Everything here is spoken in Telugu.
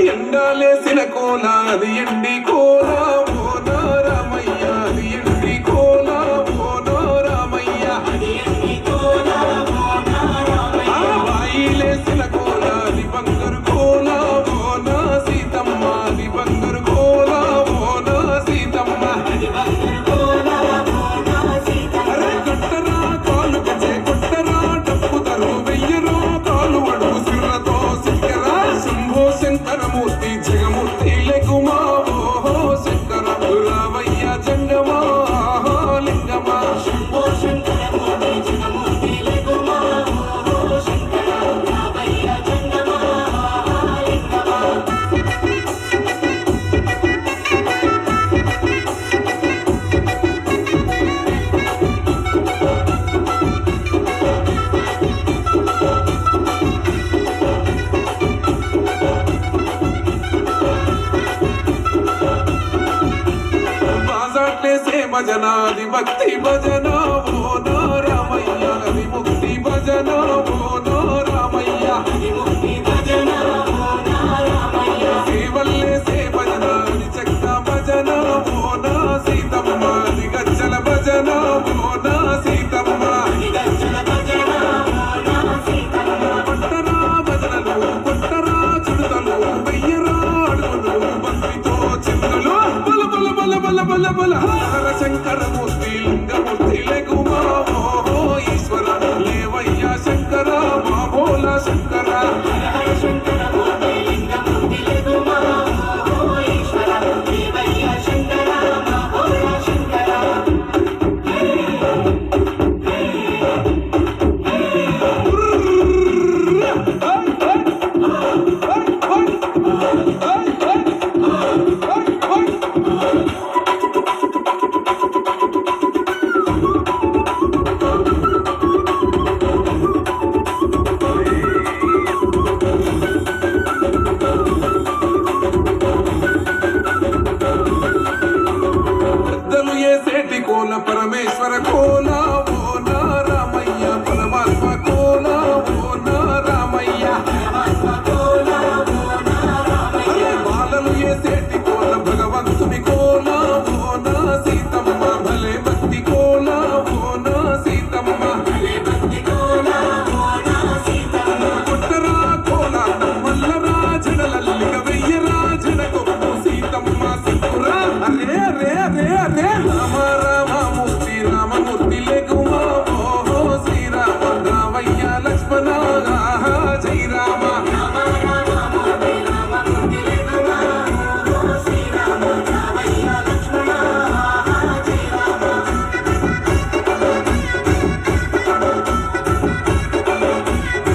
ఎండాలేసిన కోల అది ఎండి కోల ఓ రామయ్య అది ఎండి కోల ఓ రామయ్య బాయిలేసిన కోల అది బంగారు కోల ఓ నా సీతమ్మ అది బంగారు కోల ఓ నా సీతమ్మ అరే కట్టరా కాలు గజే కొట్టరా డప్పు తరు వెయ్యరా కాలు అడుగు సిర్రతో సిక్కరా శంభో శంకరమూర్తి జగమూర్తి లెగుమా ఓహో శంకర రామయ్య జంగమా లింగమా శంభో శంకరమూర్తి జగమూర్తి లెగుమా ఓహో శంకర రామయ్య జంగమా లింగమా భజనాది భక్తి భజన ఓ నో రామయ్య అది ముక్తి భజన ఓ నో రామయ్య సేవల్లే సే భజన అది చక్ర భజన ఓ నా సీతమ్మ అది గజ్జల భజన ఓ నా సీతమ్మ కొట్టరా భజనలు కొట్టరా చుడతలు వెయ్యరా అడుగులు బంతితో చిందులు బల బల బల బల బల బల శంకరమూర్తి లింగమూర్తి లెగుమా ఓహో ఈశ్వర లేవయ్య శంకర మా భోల శంకర శంకరమూర్తి లింగమూర్తి లెగుమా ఓహో ఈశ్వర లేవయ్య శంకర మా భోల శంకర కోల పరమేశ్వర కోల